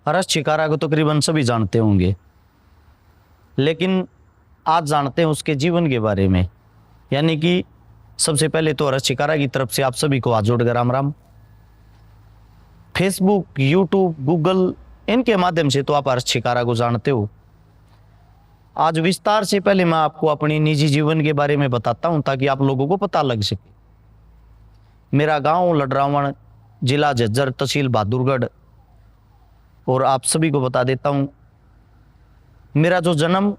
हर्ष शिकारा को तकरीबन सभी जानते होंगे, लेकिन आज जानते हैं उसके जीवन के बारे में। यानी कि सबसे पहले तो हर्ष शिकारा की तरफ से आप सभी को हाथ जोड़कर Ram Ram. Facebook, YouTube, Google, इनके माध्यम से तो आप हर्ष शिकारा को जानते हो। आज विस्तार से पहले मैं आपको अपनी निजी जीवन के बारे में बताता हूं ताकि आप लोगों को पता लग सके। मेरा गांव लडरावण, जिला झज्जर, तहसील बहादुरगढ़। और आप सभी को बता देता हूं, मेरा जो जन्म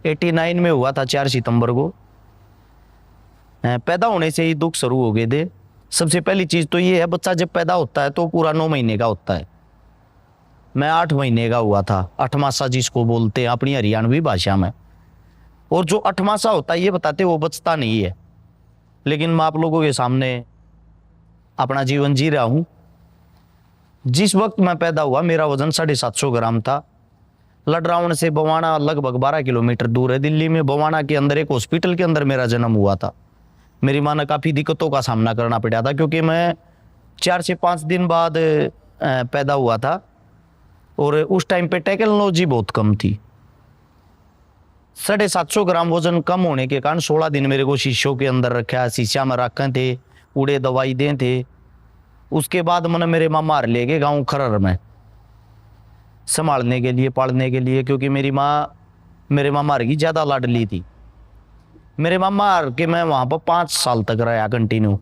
89 में हुआ था 4 सितंबर को। पैदा होने से ही दुख शुरू हो गए थे। सबसे पहली चीज तो ये है, बच्चा जब पैदा होता है तो पूरा 9 महीने का होता है। मैं 8 महीने का हुआ था, 8वां सा जिसको बोलते हैं अपनी हरियाणवी भाषा में। और जो 8वां सा होता है ये बताते वो बचता नहीं है, लेकिन मैं आप लोगों के सामने अपना जीवन जी रहा हूं। जिस वक्त मैं पैदा हुआ मेरा वजन 750 ग्राम था। लडरावण से बवाना लगभग 12 किलोमीटर दूर है। दिल्ली में बवाना के अंदर एक हॉस्पिटल के अंदर मेरा जन्म हुआ था। मेरी माँ ने काफ़ी दिक्कतों का सामना करना पड़ा था, क्योंकि मैं 4 से 5 दिन बाद पैदा हुआ था और उस टाइम पे टेक्नोलॉजी बहुत कम थी। 750 ग्राम वजन कम होने के कारण 16 दिन मेरे को शीशों के अंदर रखा, शीशा में रखे थे, उड़े दवाई दे थे। उसके बाद मैंने मेरे माँ मार ले गए गाँव खरर में संभालने के लिए, पालने के लिए, क्योंकि मेरी माँ मेरे मामा की ज़्यादा लाडली थी। मेरे मामा के मैं वहाँ पर 5 साल तक रहा कंटिन्यू।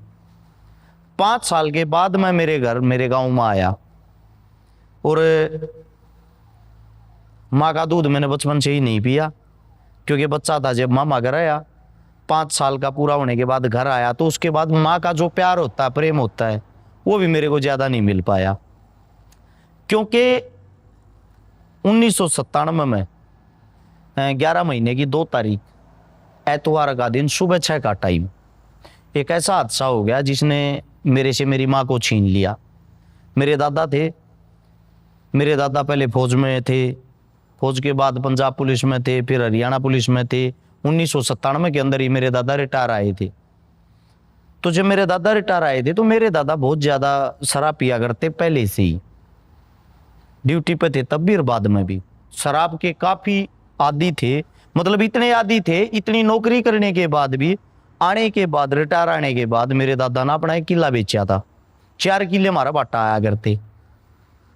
5 साल के बाद मैं मेरे घर, मेरे गांव में आया। और माँ का दूध मैंने बचपन से ही नहीं पिया, क्योंकि बच्चा था जब मामा घर आया। 5 साल का पूरा होने के बाद घर आया तो उसके बाद माँ का जो प्यार होता है, प्रेम होता है, वो भी मेरे को ज़्यादा नहीं मिल पाया। क्योंकि 1997 में 11 महीने की 2 तारीख एतवार का दिन सुबह 6 का टाइम एक ऐसा हादसा हो गया जिसने मेरे से मेरी माँ को छीन लिया। मेरे दादा थे, मेरे दादा पहले फौज में थे, फौज के बाद पंजाब पुलिस में थे, फिर हरियाणा पुलिस में थे। 1997 के अंदर ही मेरे दादा रिटायर आए थे। तो जब मेरे दादा रिटायर आए थे तो मेरे दादा बहुत ज़्यादा शराब पिया करते, पहले से ही ड्यूटी पे थे तब भी और बाद में भी शराब के काफ़ी आदी थे। मतलब इतने आदी थे, इतनी नौकरी करने के बाद भी, आने के बाद, रिटायर आने के बाद मेरे दादा ने अपना एक किला बेचा था। 4 किले हमारा बाटा आया करते।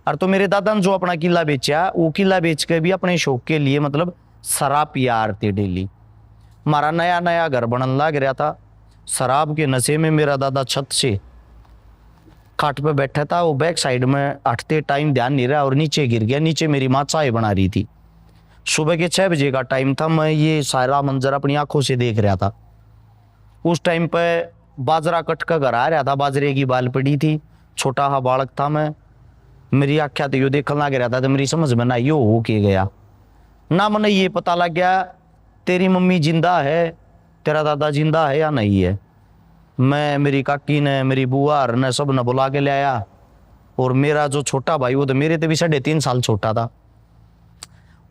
और तो मेरे दादा ने जो अपना किला बेचा, वो किला बेच के भी अपने शौक के लिए मतलब शराब पिया आते डेली। हमारा नया नया घर बनने लग रहा था। शराब के नशे में मेरा दादा छत से खाट पे बैठा था, वो बैक साइड में हटते टाइम ध्यान नहीं रहा और नीचे गिर गया। नीचे मेरी माँ चाय बना रही थी। सुबह के 6 बजे का टाइम था। मैं ये सारा मंजर अपनी आंखों से देख रहा था। उस टाइम पे बाजरा कट का घर आ रहा था, बाजरे की बाल पड़ी थी, छोटा सा बालक था मैं। मेरी आख्या तो यो देखने लग रहा था, तो मेरी समझ में ना यो हो के गया ना। मैंने ये पता लग गया तेरी मम्मी जिंदा है, तेरा दादा जिंदा है या नहीं है। मैं, मेरी काकी ने, मेरी बुआ ने, सब ने बुला के ले आया। और मेरा जो छोटा भाई, वो तो मेरे से भी 3.5 साल छोटा था।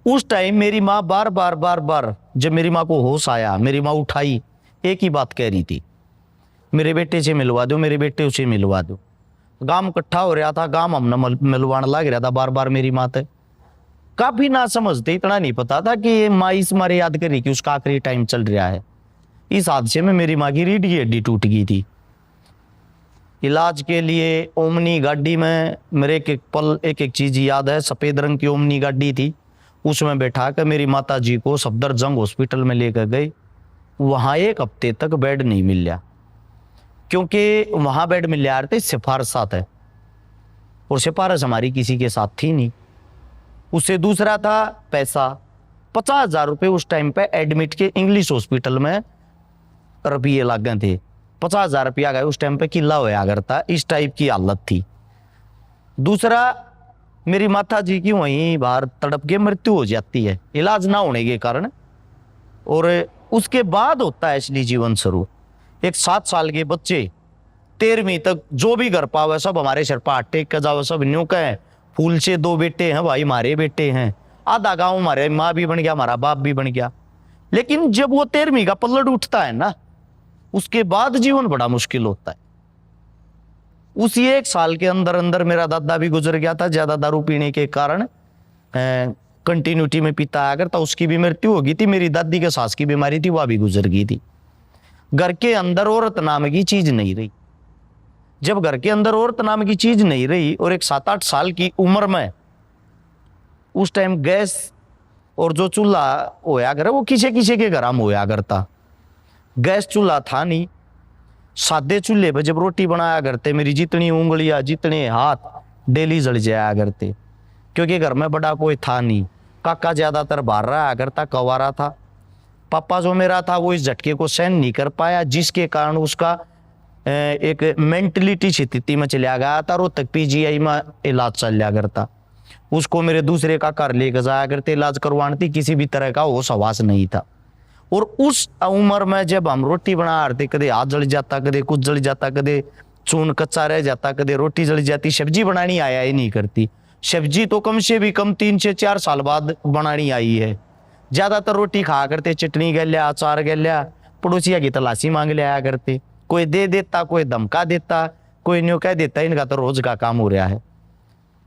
उस टाइम मेरी माँ बार बार जब मेरी माँ को होश आया, मेरी माँ उठाई, एक ही बात कह रही थी, मेरे बेटे से मिलवा दो, मेरे बेटे उसे मिलवा दो। गांव इकट्ठा हो रहा था, गांव हमने मिलवाने लग रहा था बार बार मेरी माँ थे। काफी ना समझते, इतना नहीं पता था कि ये माँ इस मारे याद करी कि उसका आखिरी टाइम चल रहा है। इस हादसे में मेरी माँ की रीढ़ की हड्डी टूट गई थी। इलाज के लिए ओमनी गाड़ी में, मेरे एक एक पल, एक एक चीज याद है। सफेद रंग की ओमनी गाड़ी थी, उसमें बैठा कर मेरी माता जी को सफदरजंग हॉस्पिटल में लेकर गए। वहाँ 1 हफ्ते तक बेड नहीं मिला, क्योंकि वहाँ बेड मिल रहे थे सिफारसात है, और सिफारिश हमारी किसी के साथ थी नहीं। उससे दूसरा था पैसा। 50,000 रुपये उस टाइम पे एडमिट के इंग्लिश हॉस्पिटल में रुपये लग गए थे। 50,000 रुपया गए उस टाइम पे किला होया करता, इस टाइप की हालत थी। दूसरा, मेरी माता जी की वहीं बाहर तड़प के मृत्यु हो जाती है इलाज ना होने के कारण। और उसके बाद होता है असली जीवन शुरू। एक 7 साल के बच्चे 13वीं तक जो भी घर पावे सब हमारे सिर पर हाथ टेक के जाओ, सब न्यू कहे फूल से 2 बेटे हैं भाई, हमारे बेटे हैं। आधा गांव हमारे माँ भी बन गया, हमारा बाप भी बन गया। लेकिन जब वो 13वीं का पल्लड़ उठता है ना, उसके बाद जीवन बड़ा मुश्किल होता है। उसी 1 साल के अंदर अंदर मेरा दादा भी गुजर गया था, ज्यादा दारू पीने के कारण कंटिन्यूटी में पीता आया करता, उसकी भी मृत्यु हो गई थी। मेरी दादी के सास की बीमारी थी, वह भी गुजर गई थी। घर के अंदर औरत नाम की चीज नहीं रही। जब घर के अंदर औरत नाम की चीज नहीं रही और एक 7-8 साल की उम्र में उस टाइम गैस और जो चूल्हा होया करे वो किसी किसी के घर में होया करता, गैस चूल्हा था नहीं। सादे चूल्हे पर जब रोटी बनाया करते, मेरी जितनी उंगलियां जितने हाथ डेली जल जाया करते, क्योंकि घर में बड़ा कोई था नहीं। काका ज्यादातर बाहर रहा करता, कवारा था। पापा जो मेरा था वो इस झटके को सहन नहीं कर पाया, जिसके कारण उसका एक मेंटलिटी स्थिति में चला गया था। रोहतक पीजीआई में इलाज चल लिया करता। उसको मेरे दूसरे काका लेकर जाया करते इलाज करवाने थी, किसी भी तरह का होश हवास नहीं था। और उस उम्र में जब हम रोटी बना रहे थे, कदे हाथ जल जाता, कदे कुछ जल जाता, कदे चून कच्चा रह जाता, कदे रोटी जल जाती। सब्जी बनानी आया ही नहीं करती। सब्जी तो कम से भी कम 3 से 4 साल बाद बनानी आई है। ज्यादातर रोटी खा करते, चटनी गलिया, अचार गलिया, पड़ोसिया की तलाशी मांग लिया करते। कोई दे देता, कोई धमका देता, कोई न्यू कह देता। इनका तो रोज का काम हो रहा है।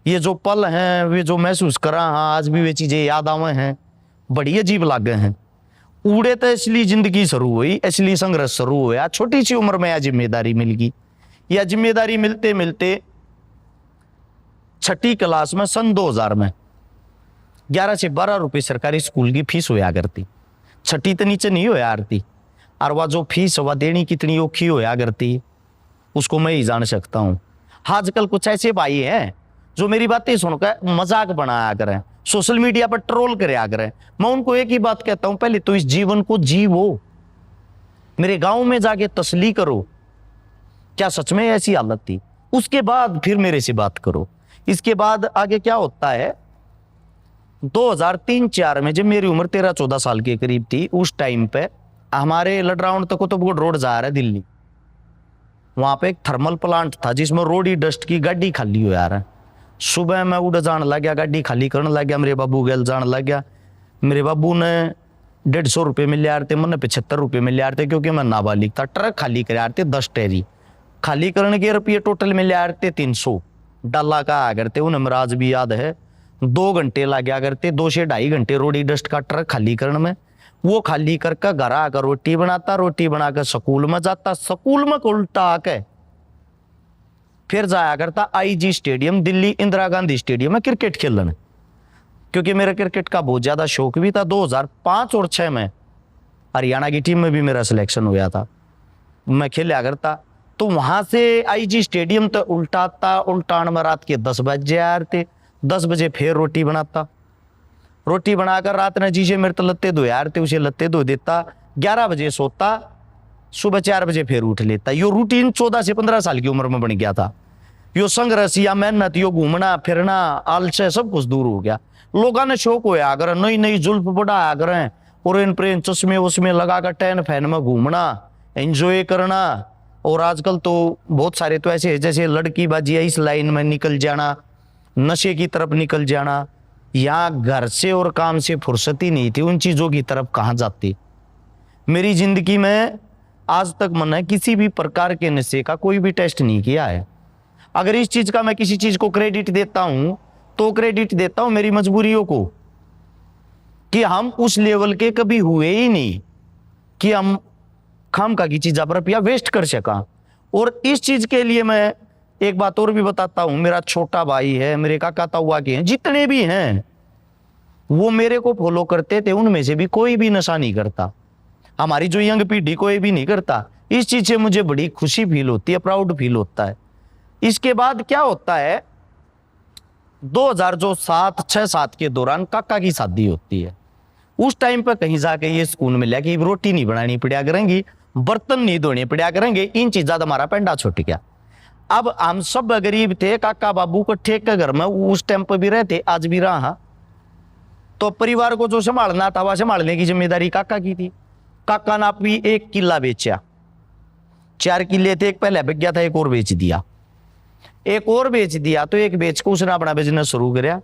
ये जो पल हैं, वे जो महसूस करा, हाँ आज भी वे चीजें याद आवे हैं, बड़ी अजीब लागे हैं। उड़े तो इसलिए जिंदगी शुरू हुई, इसलिए संघर्ष शुरू हुआ। छोटी सी उम्र में यह जिम्मेदारी मिल गई। यह जिम्मेदारी मिलते मिलते 6ठी क्लास में सन 2000 में 11 से 12 रुपए सरकारी स्कूल की फीस होया करती। 6ठी तो नीचे नहीं होया करती। और वह जो फीस वह देनी कितनी औखी होया करती, उसको मैं ही जान सकता हूँ। आजकल कुछ ऐसे भाई हैं जो मेरी बातें सुनकर मजाक बनाया करें, सोशल मीडिया पर ट्रोल कराया करें। मैं उनको एक ही बात कहता हूं, पहले तो इस जीवन को जीवो, मेरे गांव में जाके तसली करो क्या सच में ऐसी हालत थी, उसके बाद फिर मेरे से बात करो। इसके बाद आगे क्या होता है, 2003-4 में जब मेरी उम्र 13-14 साल के करीब थी, उस टाइम पे हमारे लडराउंड तक कुतुबगढ़ रोड जा रहा है दिल्ली। वहां पे एक थर्मल प्लांट था जिसमें रोडी डस्ट की गाड़ी खाली हो यार। सुबह मैं उड़ जान लग गया, गाड़ी खाली करने लग गया, मेरे बाबू गैल जान लग गया। मेरे बाबू ने 150 रुपये मिल रहे थे, मैंने 75 रुपये मिल रहे थे, क्योंकि मैं नाबालिग था। ट्रक खाली कर थे 10 टैरी खाली करने के रुपये टोटल मिल रहे थे 300 डाला का आ करते। उन्हें मेरा आज भी याद है 2 घंटे लग गया करते, 2 से 2.5 घंटे रोडी डस्ट का ट्रक खाली करने में। वो खाली करके घर आकर रोटी बनाता, रोटी बनाकर स्कूल में जाता, स्कूल में उल्टा आके फिर जाया करता IG stadium Delhi Indira Gandhi stadium में क्रिकेट खेलने, क्योंकि मेरा क्रिकेट का बहुत ज्यादा शौक भी था। 2005 और 6 में हरियाणा की टीम में भी मेरा सिलेक्शन हुआ था, मैं खेला करता। तो वहां से आईजी स्टेडियम तक उल्टान में रात के 10 बजे आ रहे थे। 10 बजे फिर रोटी बनाता, रोटी बनाकर रात ने जीजे मेरे तो लत्ते धो यार थे, उसे लत्ते धो देता। 11 बजे सोता, सुबह 4 बजे फिर उठ लेता। यो रूटीन 14 से 15 साल की उम्र में बन गया था। यो संघर्ष या मेहनत, यो घूमना फिरना आलस्य सब कुछ दूर हो गया। लोगों ने शौक होया अगर नई नई जुल्फ बढ़ाया करें, और प्रेन चश्मे उसमें लगाकर टैन फैन में घूमना, एंजॉय करना। और आजकल तो बहुत सारे तो ऐसे जैसे लड़की बाजी है, इस लाइन में निकल जाना, नशे की तरफ निकल जाना। यहाँ घर से और काम से फुर्सत ही नहीं थी, उन चीजों की तरफ कहाँ जाती। मेरी जिंदगी में आज तक मैंने किसी भी प्रकार के नशे का कोई भी टेस्ट नहीं किया है। अगर इस चीज का मैं किसी चीज को क्रेडिट देता हूं तो क्रेडिट देता हूं मेरी मजबूरियों को, कि हम उस लेवल के कभी हुए ही नहीं कि हम खामखा की चीज पर रुपया वेस्ट कर सका। और इस चीज के लिए मैं एक बात और भी बताता हूं, मेरा छोटा भाई है, मेरे काका ताऊआ के हैं, जितने भी हैं वो मेरे को फॉलो करते थे, उनमें से भी कोई भी नशा नहीं करता। हमारी जो यंग पीढ़ी कोई भी नहीं करता। इस चीज से मुझे बड़ी खुशी फील होती है, प्राउड फील होता है। इसके बाद क्या होता है, 2007 के दौरान काका की शादी होती है। उस टाइम पर कहीं जाके ये सुकून मिला कि रोटी नहीं बनानी पड़ा करेंगी, बर्तन नहीं धोने पड़ा करेंगे, इन चीजा हमारा पेंडा छूट गया। अब हम सब गरीब थे, काका बाबू को ठेक के घर में उस टाइम पर भी रहते, आज भी रहा। तो परिवार को जो संभालना था वह संभालने की जिम्मेदारी काका की थी। काका ने भी 1 किला बेचा, 4 किले थे, एक पहले बिक गया था, एक और बेच दिया। एक और बेच दिया तो एक बेच को उसने अपना बिजनेस शुरू किया,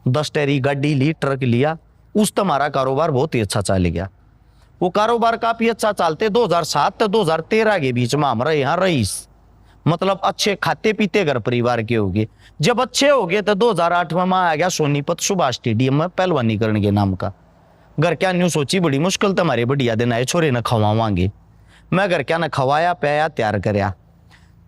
10 टैरी गाड़ी ली, ट्रक लिया। उस तुम्हारा कारोबार बहुत ही अच्छा चल गया। वो कारोबार काफी अच्छा चलते 2007 से 2013 के बीच में हमारा यहाँ रईस मतलब अच्छे खाते पीते घर परिवार के होगे। जब अच्छे हो गए तो 2008 में मैं आ गया सोनीपत सुभाष स्टेडियम में पहलवानी करने के नाम का। घर क्या न्यू सोची बड़ी मुश्किल तुम्हारे बढ़िया दिन आए छोरे न खवावांगे। मैं घर क्या न खवाया पिया तैयार करया।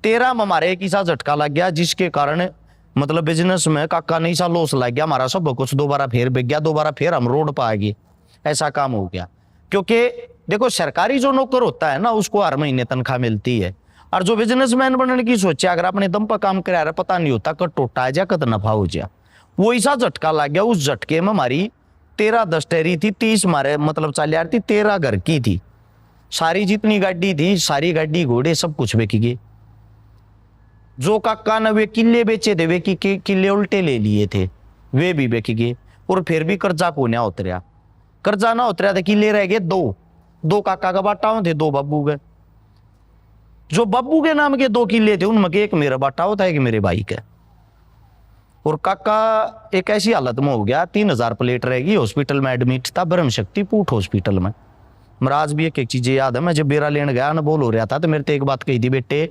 13 में हमारे एक ऐसा झटका लग गया जिसके कारण मतलब बिजनेस में काका नहीं सा लॉस लग गया हमारा, सब कुछ दोबारा फिर बिक गया, दोबारा फिर हम रोड पर आ गए। ऐसा काम हो गया। क्योंकि देखो सरकारी जो नौकर होता है ना उसको हर महीने तनख्वाह मिलती है, और जो बिजनेसमैन बनने की सोचे अगर अपने दम पर काम करा रहा पता नहीं होता कद टोटा जा कद नफा हो जा। वो ऐसा झटका लग गया। उस झटके में हमारी 13 दस्तेरी थी, 30 हमारे मतलब चाल यार थी, 13 घर की थी। सारी जितनी गाड़ी थी सारी गाड़ी घोड़े सब कुछ बेच गए। जो काका ने वे किले बेचे थे वे किले उल्टे ले लिए थे वे भी बेच गए। और फिर भी कर्जा को ना उतरिया। कर्जा ना उतरिया तो किले रह गए दो काका का बाटा थे, 2 बाबू के। जो बाबू के नाम के 2 किले थे उनमें एक मेरा बाटा होता है एक मेरे भाई का। और काका एक ऐसी हालत में हो गया 3000 प्लेट रहेगी, हॉस्पिटल में एडमिट था, ब्रह्म शक्ति पूट हॉस्पिटल में। महाराज भी एक चीजें याद है, मैं जब बेरा लेने गया ना बोल हो रहा था तो मेरे तो एक बात कही थी, बेटे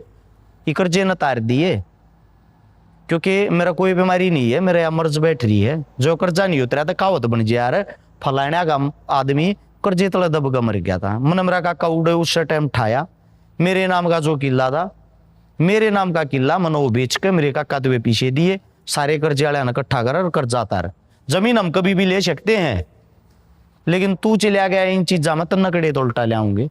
ये कर्जे न तार दिए क्योंकि मेरा कोई बीमारी नहीं है, मेरे मर्ज बैठ रही है। जो कर्जा नहीं उतरा था कहावत बन जाए यार फलाना का आदमी कर्जे तले दब का मर गया था। मैंने मेरा काका उड़े उस टाइम ठाया, मेरे नाम का जो किला था मेरे नाम का किला मैंने वो बेच के मेरे काका तो वे पीछे दिए, सारे कर्जे वाले इकट्ठा कर और कर्जा तार। जमीन हम कभी भी ले सकते हैं लेकिन तू चला गया इन चीजा में तो नकड़े तो उल्टा ले आऊंगे।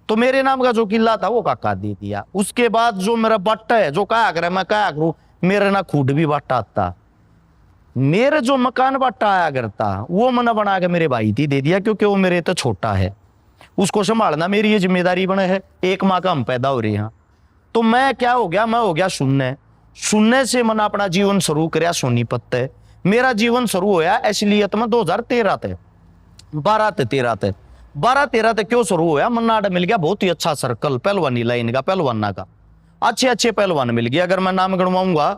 तो मेरे नाम का जो किला था वो काका दे दिया। उसके बाद जो मेरा बट्टा है जो क्या करे मैं क्या करूं, मेरे ना खुद भी बट्टा आता, मेरे जो मकान बट्टा आया करता वो मैंने बना के मेरे भाई थी दे दिया क्योंकि वो मेरे तो छोटा है, उसको संभालना मेरी ये जिम्मेदारी बने है। एक माँ का हम पैदा हो रहे हैं। तो मैं क्या हो गया, मैं हो गया शून्य से मैंने अपना जीवन शुरू कराया सोनीपत तक। मेरा जीवन शुरू होया असलियत में 2013 तक 12-13 तक क्यों शुरू होया, मन्नाड मिल गया बहुत ही अच्छा सर्कल पहलवानी लाइन का, पहलवाना का अच्छे पहलवान मिल गया। अगर मैं नाम गणवाऊंगा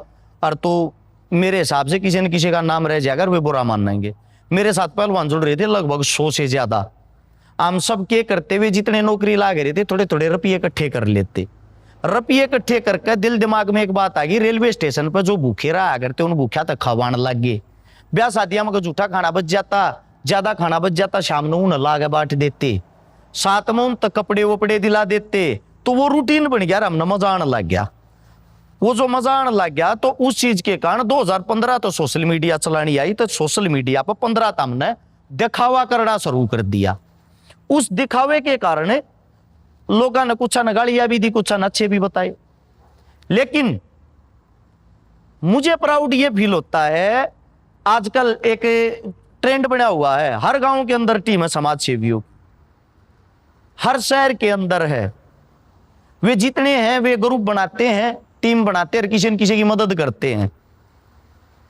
और तो मेरे हिसाब से किसी न किसी का नाम रह जाएगा वे बुरा मानेंगे। मेरे साथ पहलवान जुड़ रहे थे लगभग 100 से ज्यादा। हम सब के करते हुए जितने नौकरी लाग रहे थे थोड़े थोड़े रुपये इकट्ठे कर लेते। रुपये इकट्ठे करके दिल दिमाग में एक बात आ गई, रेलवे स्टेशन पर जो भूखे रहा करते उन भूखा तक खवाने लग गए। ब्याह शादियां में जूठा खाना बच जाता, ज्यादा खाना बच जाता, शाम को उन लागे बांट देते, साथ में उन तक कपड़े वपड़े दिला देते। तो वो रूटीन बन गया, हमने मजा आने लग गया। वो जो मजा आने लग गया तो उस चीज के कारण 2015 तो सोशल मीडिया चलानी आई। तो सोशल मीडिया पर 15 तो हमने दिखावा करना शुरू कर दिया। उस दिखावे के कारण लोगों ने कुछ न गालियां भी दी, कुछ न अच्छे भी बताए। लेकिन मुझे प्राउड ये फील होता है, आजकल एक ट्रेंड बना हुआ है, हर गांव के अंदर टीम है समाज सेवियों, हर शहर के अंदर है। वे जितने हैं वे ग्रुप बनाते हैं, टीम बनाते हैं, किसी न किसी की मदद करते हैं।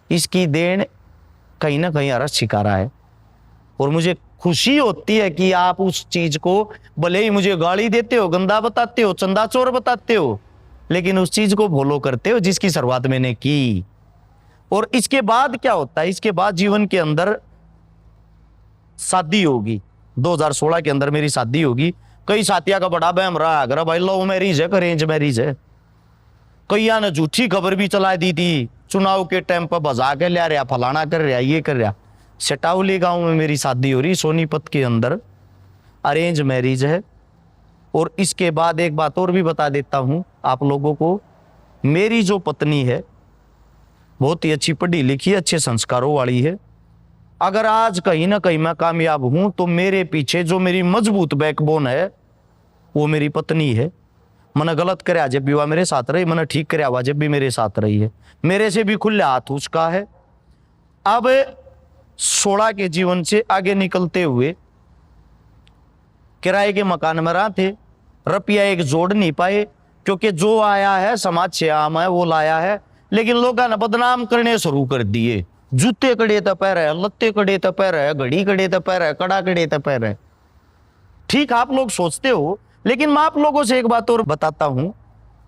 इसकी देन कहीं ना कहीं अरस शिकारा है। और मुझे खुशी होती है कि आप उस चीज को भले ही मुझे गाली देते हो, गंदा बताते हो, चंदा चोर बताते हो, लेकिन उस चीज को फॉलो करते हो जिसकी शुरुआत मैंने की। और इसके बाद क्या होता है, इसके बाद जीवन के अंदर शादी होगी। 2016 के अंदर मेरी शादी होगी। कई साथिया का बड़ा बहम रहा अगर भाई लव मैरिज है अरेंज मैरिज है। कई ने झूठी खबर भी चला दी थी, चुनाव के टाइम पर बजा के ले रहा, फलाना कर रहा, ये कर रहा। सटावली गांव में मेरी शादी हो रही, सोनीपत के अंदर अरेंज मैरिज है। और इसके बाद एक बात और भी बता देता हूं आप लोगों को, मेरी जो पत्नी है बहुत ही अच्छी पढ़ी लिखी, अच्छे संस्कारों वाली है। अगर आज कहीं ना कहीं मैं कामयाब हूं तो मेरे पीछे जो मेरी मजबूत बैकबोन है वो मेरी पत्नी है। मैंने गलत कराया जब भी वह मेरे साथ रही, मैंने ठीक कराया हुआ जब भी मेरे साथ रही है। मेरे से भी खुले हाथ उसका है। अब 16 के जीवन से आगे निकलते हुए किराए के मकान में रहा थे, रुपया एक जोड़ नहीं पाए क्योंकि जो आया है समाज से आम है वो लाया है। लेकिन लोगों ने बदनाम करने शुरू कर दिए, जूते कड़े तो पैर है, लत्ते कड़े तो पैर है, घड़ी कड़े तो पैर है, कड़ा कड़े तो पैर है। ठीक आप लोग सोचते हो, लेकिन मैं आप लोगों से एक बात और बताता हूं,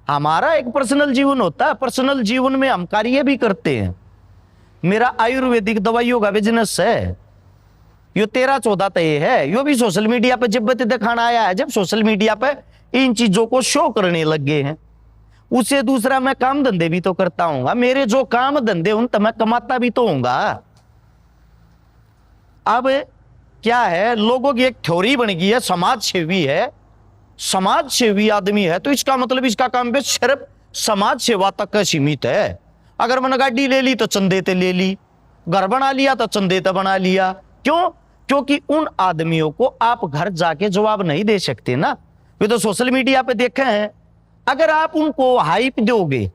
हमारा एक पर्सनल जीवन होता है, पर्सनल जीवन में हम कार्य भी करते हैं। मेरा आयुर्वेदिक दवाइयों का बिजनेस है, यो 13-14 तय है। यो भी सोशल मीडिया पे जब दिखाना आया है, जब सोशल मीडिया पे इन चीजों को शो करने लग गए हैं। उससे दूसरा मैं काम धंधे भी तो करता हूंगा, मेरे जो काम धंधे उन तो मैं कमाता भी तो हूंगा। अब क्या है, लोगों की एक थ्योरी बन गई है, समाज सेवी है, समाज सेवी आदमी है तो इसका मतलब इसका काम भी सिर्फ समाज सेवा तक का सीमित है। अगर मैंने गाड़ी ले ली तो चंदे ते ले ली, घर बना लिया तो चंदे ते बना लिया। क्यों? क्योंकि उन आदमियों को आप घर जाके जवाब नहीं दे सकते ना, वे तो सोशल मीडिया पे देखे हैं। अगर आप उनको हाइप दोगे,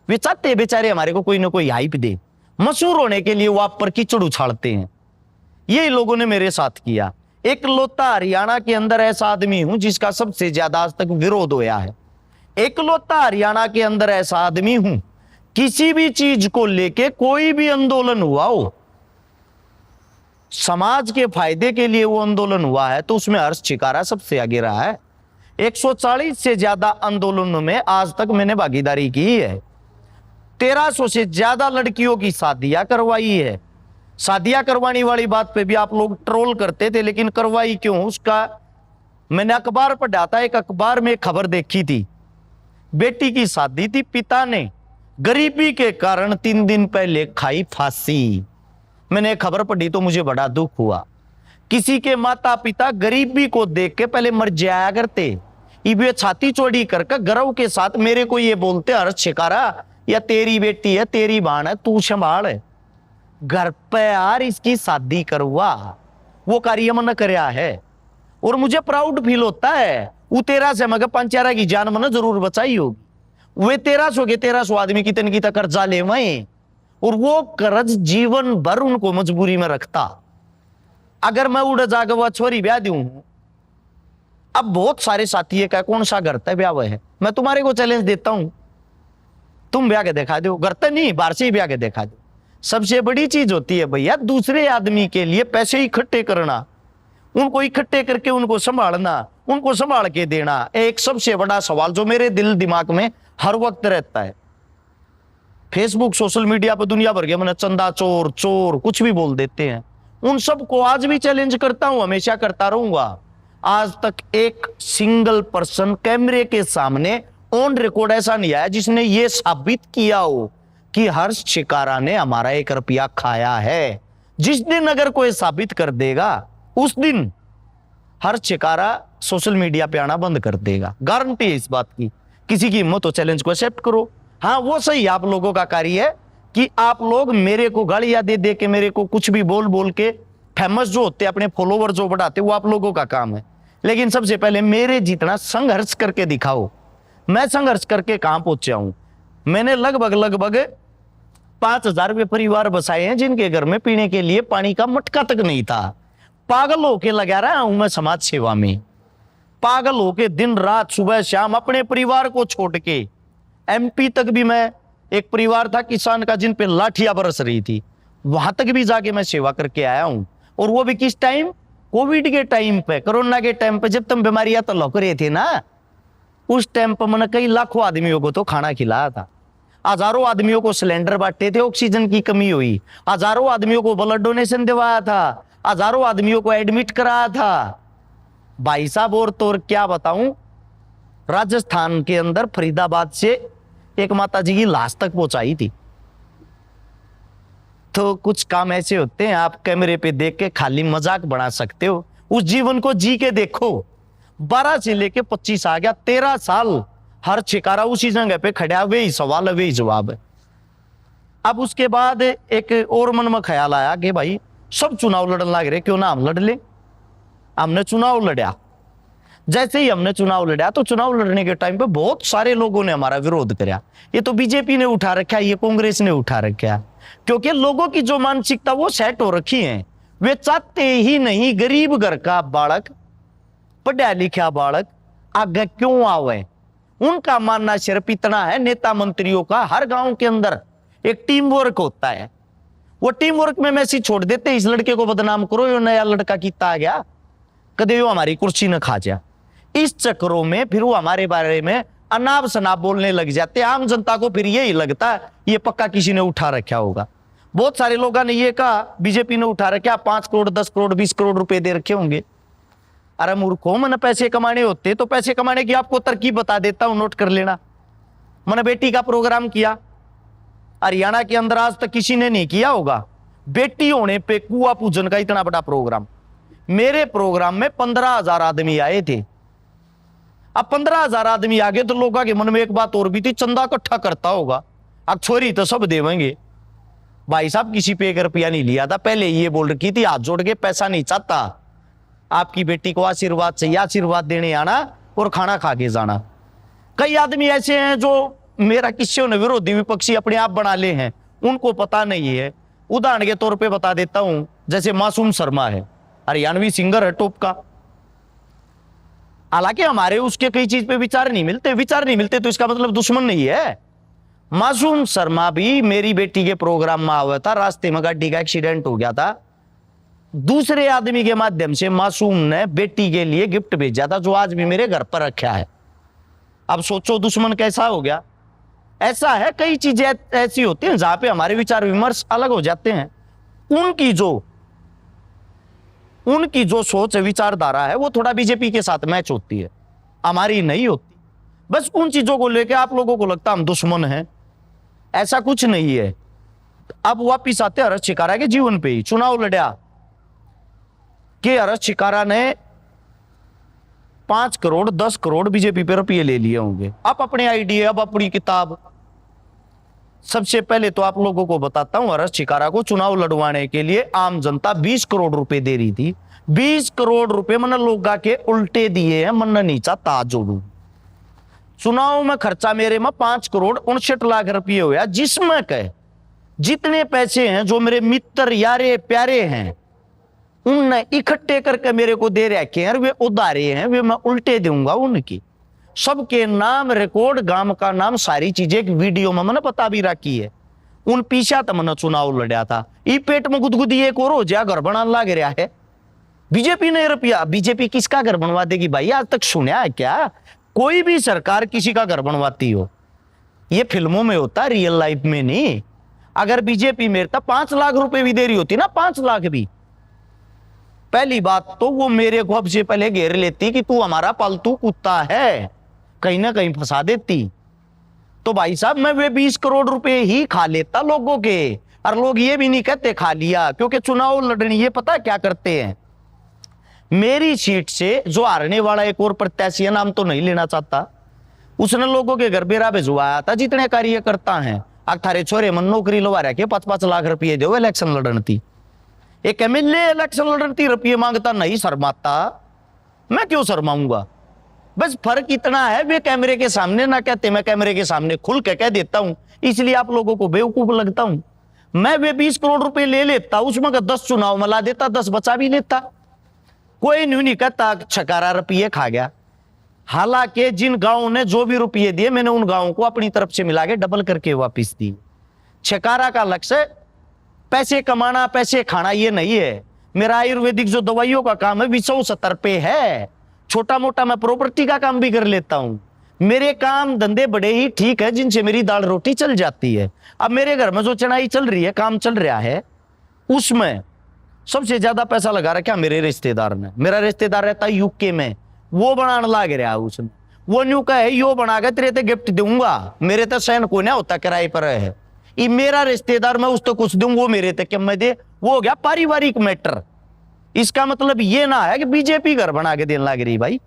वे चाहते हैं बेचारे हमारे को कोई ना कोई हाइप दे, मशहूर होने के लिए वो आप पर कीचड़ उछालते हैं। यही लोगों ने मेरे साथ किया। एक लौता हरियाणा के अंदर ऐसा आदमी हूं जिसका सबसे ज्यादा आज तक विरोध होया है। एक लौता हरियाणा के अंदर ऐसा आदमी हूं, किसी भी चीज को लेके कोई भी आंदोलन हुआ हो, समाज के फायदे के लिए वो आंदोलन हुआ है तो उसमें हर्ष छिकारा सबसे आगे रहा है। 140 से ज्यादा आंदोलनों में आज तक मैंने भागीदारी की है। 1300 से ज्यादा लड़कियों की शादियां करवाई है। शादियां करवाने वाली बात पे भी आप लोग ट्रोल करते थे, लेकिन करवाई क्यों उसका मैंने अखबार पढ़ा था। एक अखबार में खबर देखी थी, बेटी की शादी थी, पिता ने गरीबी के कारण 3 दिन पहले खाई फांसी। मैंने खबर पढ़ी तो मुझे बड़ा दुख हुआ। किसी के माता पिता गरीबी को देख के पहले मर जाया करते, ये छाती चौड़ी करके गर्व के साथ मेरे को ये बोलते, हर्ष छिकारा या तेरी बेटी है, तेरी बहन है, तू संभाल, घर पे यार इसकी शादी करवा। वो कार्य मन करया है और मुझे प्राउड फील होता है। वो 13 से मगर 5-4 की जान मन जरूर बचाई होगी। वे 1300 के 1300 आदमी कितने की कर्जा ले वहीं, और वो कर्ज जीवन भर उनको मजबूरी में रखता। अगर मैं उड़ जाकर वह छोरी ब्याह दूं, अब बहुत सारे साथी है, कौन सा घर तय ब्याह है, मैं तुम्हारे को चैलेंज देता हूं, तुम ब्याह के दिखा दो, घर तय नहीं बाहर से ही ब्याह के दिखा दो। सबसे बड़ी चीज होती है भैया दूसरे आदमी के लिए पैसे इकट्ठे करना, उनको इकट्ठे करके उनको संभालना, उनको संभाल के देना। एक सबसे बड़ा सवाल जो मेरे दिल दिमाग में हर वक्त रहता है, फेसबुक सोशल मीडिया पर दुनिया भर के मैंने चंदा चोर चोर कुछ भी बोल देते हैं, उन सबको आज भी चैलेंज करता हूं, हमेशा करता रहूंगा। आज तक एक सिंगल पर्सन कैमरे के सामने ऑन रिकॉर्ड ऐसा नहीं आया जिसने ये साबित किया हो कि हर्ष छिकारा ने हमारा 1 रुपया खाया है। जिस दिन अगर कोई साबित कर देगा उस दिन हर्ष छिकारा सोशल मीडिया पे आना बंद कर देगा, गारंटी है इस बात की। किसी की हिम्मत हो चैलेंज को एक्सेप्ट करो। हाँ वो सही आप लोगों का कार्य है कि आप लोग मेरे को गालियां दे दे के, मेरे को कुछ भी बोल बोल के फेमस जो होते अपने फॉलोवर जो बढ़ाते, वो आप लोगों का काम है। लेकिन सबसे पहले मेरे जितना संघर्ष करके दिखाओ। मैं संघर्ष करके कहां पहुंचा हूं। मैंने लगभग 5000 वे परिवार बसाए हैं जिनके घर में पीने के लिए पानी का मटका तक नहीं था। पागल होके लगा रहा हूं मैं समाज सेवा में, पागल होके दिन रात सुबह शाम अपने परिवार को छोड़ के। एमपी तक भी मैं, एक परिवार था किसान का जिन पे लाठियां बरस रही थी, वहां तक भी जाके मैं सेवा करके आया हूं। और वो भी किस टाइम? कोविड के टाइम पे, कोरोना के टाइम पे, जब तुम बीमारियां तो लौक रहे थे ना, उस टाइम पर मैंने कई लाखों आदमियों को तो खाना खिलाया था। हजारों आदमियों को सिलेंडर बांटे थे, ऑक्सीजन की कमी हुई, हजारों आदमियों को ब्लड डोनेशन दिवाया था, हजारों आदमियों को एडमिट कराया था भाई साहब। और तो और क्या बताऊं, राजस्थान के अंदर फरीदाबाद से एक माता जी की लाश तक पहुंचाई थी। तो कुछ काम ऐसे होते हैं आप कैमरे पे देख के खाली मजाक बना सकते हो, उस जीवन को जी के देखो। 12 से लेके 25 आ गया, 13 साल हर छिकारा उसी जगह पे खड़ा, वही सवाल है वही जवाब है। अब उसके बाद एक और मन में ख्याल आया कि भाई सब चुनाव लड़ने लग रहे, क्यों ना हम लड़ ले। हमने चुनाव लड़ा। जैसे ही हमने चुनाव लड़ा तो चुनाव लड़ने के टाइम पे बहुत सारे लोगों ने हमारा विरोध किया। ये तो बीजेपी ने उठा रखा, ये कांग्रेस ने उठा रखा, क्योंकि लोगों की जो मानसिकता वो सेट हो रखी है। वे चाहते ही नहीं गरीब घर का बालक, पढ़ा लिखा बालक आगे क्यों आवे। उनका मानना सिर्फ इतना है, नेता मंत्रियों का हर गांव के अंदर एक टीम वर्क होता है, वो टीम वर्क में मैसेज छोड़ देते, इस लड़के को बदनाम करो, यो नया लड़का कितना आ गया, कदे यो हमारी कुर्सी न खा जा। इस चक्रों में फिर वो हमारे बारे में अनाप शनाप बोलने लग जाते। आम जनता को फिर यही लगता है ये पक्का किसी ने उठा रखा होगा। बहुत सारे लोगों ने ये कहा बीजेपी ने उठा रखा, 5 करोड़ 10 करोड़ 20 करोड़ रुपए दे रखे होंगे। अरे मूर्खों, मैंने पैसे कमाने होते तो पैसे कमाने की आपको तरकीब बता देता हूं, नोट कर लेना। मैंने बेटी का प्रोग्राम किया। हरियाणा के अंदर आज तक किसी ने नहीं किया होगा बेटी होने पे कुआ पूजन का इतना बड़ा प्रोग्राम। मेरे प्रोग्राम में 15,000 आदमी आए थे। अब 15,000 आदमी आ गए तो लोगों के मन में एक बात और भी थी, चंदा इकट्ठा करता होगा, अब छोरी तो सब देवेंगे। भाई साहब किसी पे 1 रुपया नहीं लिया था, पहले ये बोल रखी थी हाथ जोड़ के पैसा नहीं चाहता, आपकी बेटी को आशीर्वाद चाहिए, आशीर्वाद देने आना और खाना खा के जाना। कई आदमी ऐसे हैं जो मेरा किसी ने विरोधी विपक्षी अपने आप बना ले हैं, उनको पता नहीं है। उदाहरण के तौर पे बता देता हूं, जैसे मासूम शर्मा है, हरियाणवी सिंगर है टॉप का। हालांकि हमारे उसके कई चीज पे विचार नहीं मिलते तो इसका मतलब दुश्मन नहीं है। मासूम शर्मा भी मेरी बेटी के प्रोग्राम में आया था, रास्ते में गाड़ी का एक्सीडेंट हो गया था, दूसरे आदमी के माध्यम से मासूम ने बेटी के लिए गिफ्ट भेजा था जो आज भी मेरे घर पर रखा है। अब सोचो दुश्मन कैसा हो गया। ऐसा है, कई चीजें ऐसी होती हैं जहां पे हमारे विचार विमर्श अलग हो जाते हैं। उनकी जो सोच विचारधारा है वो थोड़ा बीजेपी के साथ मैच होती है, हमारी नहीं होती। बस उन चीजों को लेकर आप लोगों को लगता हम दुश्मन हैं, ऐसा कुछ नहीं है। अब वापिस आते हरस शिकारा के जीवन पे ही। चुनाव लड़ा कि हरस शिकारा ने 5 करोड़ 10 करोड़ बीजेपी पे रुपये ले लिए होंगे। अब अपने आइडिया, अब अपनी किताब। सबसे पहले तो आप लोगों को बताता हूं, हरस शिकारा को चुनाव लड़वाने के लिए आम जनता 20 करोड़ रुपए दे रही थी। 20 करोड़ रुपए मन लोगा के उल्टे दिए हैं, मन नहीं चाहता जोड़ू। चुनाव में खर्चा मेरे में 5 करोड़ 59 लाख रुपये हुआ, जिसमें कह जितने पैसे हैं जो मेरे मित्र यारे प्यारे हैं उनने इकट्ठे करके मेरे को दे रखे हैं, वे उधारे हैं, वे मैं उल्टे दूंगा उनकी। सबके नाम, रिकॉर्ड, गांव का नाम, सारी चीजें एक वीडियो में मैंने बता भी रखी है। उन पीछा तो मैंने चुनाव लड़ा था। ई पेट में गुदगुदी एक और हो जा, घर बनाने लग रहा है बीजेपी ने रुपया। बीजेपी किसका घर बनवा देगी भाई? आज तक सुना है क्या कोई भी सरकार किसी का घर बनवाती हो? ये फिल्मों में होता, रियल लाइफ में नहीं। अगर बीजेपी मेरे तक 5 लाख रुपए भी दे रही होती ना, 5 लाख भी, पहली बात तो वो मेरे को अब से पहले घेर लेती कि तू हमारा पालतू कुत्ता है, कहीं ना कहीं फंसा देती। तो भाई साहब मैं वे 20 करोड़ रुपए ही खा लेता लोगों के। और लोग ये भी नहीं कहते खा लिया, क्योंकि चुनाव लड़नी ये पता क्या करते हैं, मेरी सीट से जो हारने वाला एक और प्रत्याशी, नाम तो नहीं लेना चाहता, उसने लोगों के घर बेरा भिजवाया था जितने कार्यकर्ता हैं। थारे छोरे मन नौकरी लवा रखे 5-5 लाख रुपये दो इलेक्शन लड़नती। एक एमएलए इलेक्शन लड़ती रुपये मांगता, नहीं शर्माता, मैं क्यों शर्माऊंगा? बस फर्क इतना है वे कैमरे के सामने ना कहते, मैं कैमरे के सामने खुल के कह देता हूं, इसलिए आप लोगों को बेवकूफ लगता हूं। मैं वे 20 करोड़ रुपए ले लेता, उसमें 10 चुनाव में ला देता, 10 बचा भी लेता, कोई नहीं कहता छकारा रुपये खा गया। हालांकि जिन गांवों ने जो भी रुपये दिए, मैंने उन गांवों को अपनी तरफ से मिला के डबल करके वापिस दी। छकारा का लक्ष्य पैसे कमाना, पैसे खाना ये नहीं है। मेरा आयुर्वेदिक जो दवाइयों का काम है 270 पे है। छोटा मोटा मैं प्रॉपर्टी का काम भी कर लेता हूं। मेरे काम धंधे बड़े ही ठीक है, जिनसे मेरी दाल रोटी चल जाती है। अब मेरे घर में जो चढ़ाई चल रही है, काम चल रहा है, उसमें सबसे ज्यादा पैसा लगा रखा मेरे रिश्तेदार ने। मेरा रिश्तेदार रहता है यूके में, वो बनाने लग रहा है उसने। वो न्यू का है, यो बना के तेरे ते गिफ्ट दूंगा, मेरे तो सहन को ना होता किराए पर है। ये मेरा रिश्तेदार, मैं उसको कुछ दूं, वो मेरे तक मैं दे, वो हो गया पारिवारिक मैटर। इसका मतलब ये ना है कि बीजेपी घर बना के देने लग रही भाई,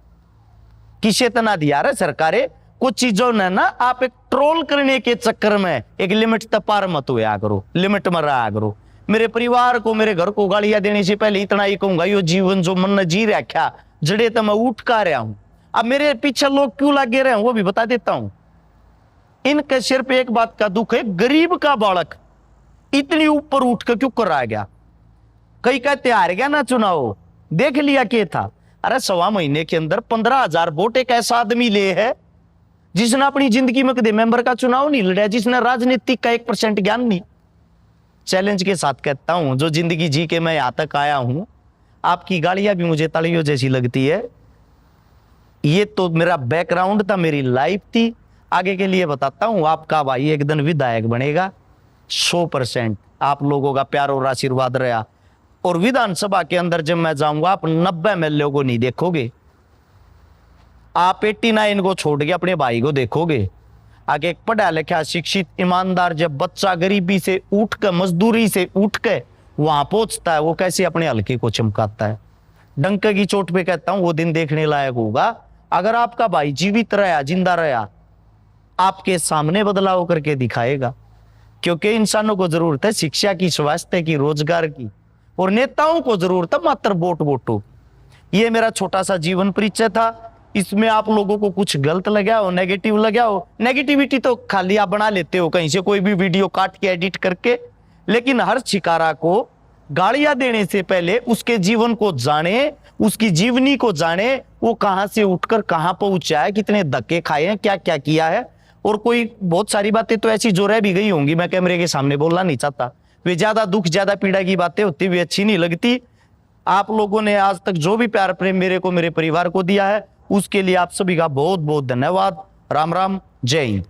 किसे तना दिया रहा सरकारें। कुछ चीजों ने ना आप एक ट्रोल करने के चक्कर में एक लिमिट तक पार मत हुआ करो, लिमिट में रहा करो। मेरे परिवार को, मेरे घर को गालियां देने से पहले इतना ही कहूंगा, यो जीवन जो मन ने जी रखा, जड़े तो मैं उठ का रहा हूं। अब मेरे पीछे लोग क्यों लगे रहे हैं वो भी बता देता हूं। इनके सिर पे एक बात का दुख है, गरीब का बालक इतनी ऊपर उठ कर क्यों कर रहा गया। कई कहते हार गया ना चुनाव, देख लिया क्या था। अरे 1.25 महीने के अंदर 15,000 वोट एक ऐसा आदमी ले है जिसने अपनी जिंदगी में कभी मेंबर का चुनाव नहीं लड़ा, जिसने राजनीतिक का 1% ज्ञान नहीं। चैलेंज के साथ कहता हूं, जो जिंदगी जी के मैं यहां तक आया हूं, आपकी गालियां भी मुझे तालियों जैसी लगती है। ये तो मेरा बैकग्राउंड था, मेरी लाइफ थी। आगे के लिए बताता हूं, आपका भाई एक दिन विधायक बनेगा, 100% आप लोगों का प्यार और आशीर्वाद रहा। और विधानसभा के अंदर जब मैं जाऊंगा, आप 90 एमएलए को नहीं देखोगे, आप 89 को छोड़ के अपने भाई को देखोगे। आगे एक पढ़ा लिखा शिक्षित ईमानदार जब बच्चा गरीबी से उठ कर, मजदूरी से उठ के वहां पहुंचता है, वो कैसे अपने हल्के को चमकाता है। डंक की चोट पे कहता हूं वो दिन देखने लायक होगा अगर आपका भाई जीवित रहा, जिंदा रहा, आपके सामने बदलाव करके दिखाएगा। क्योंकि इंसानों को जरूरत है शिक्षा की, स्वास्थ्य की, रोजगार की, और नेताओं को जरूरत है मात्र वोट वोटों। ये मेरा छोटा सा जीवन परिचय था। इसमें आप लोगों को कुछ गलत लगा हो, नेगेटिव लगा हो, नेगेटिविटी तो खाली आप बना लेते हो कहीं से कोई भी वीडियो काट के एडिट करके, लेकिन हर शिकारा को गालियां देने से पहले उसके जीवन को जाने, उसकी जीवनी को जाने, वो कहां से उठकर कहां पहुंचा है, कितने धक्के खाए हैं, क्या क्या किया है। और कोई बहुत सारी बातें तो ऐसी जो रह भी गई होंगी, मैं कैमरे के सामने बोलना नहीं चाहता, वे ज्यादा दुख ज्यादा पीड़ा की बातें होती हुई अच्छी नहीं लगती। आप लोगों ने आज तक जो भी प्यार प्रेम मेरे को, मेरे परिवार को दिया है, उसके लिए आप सभी का बहुत बहुत धन्यवाद। राम राम, जय हिंद।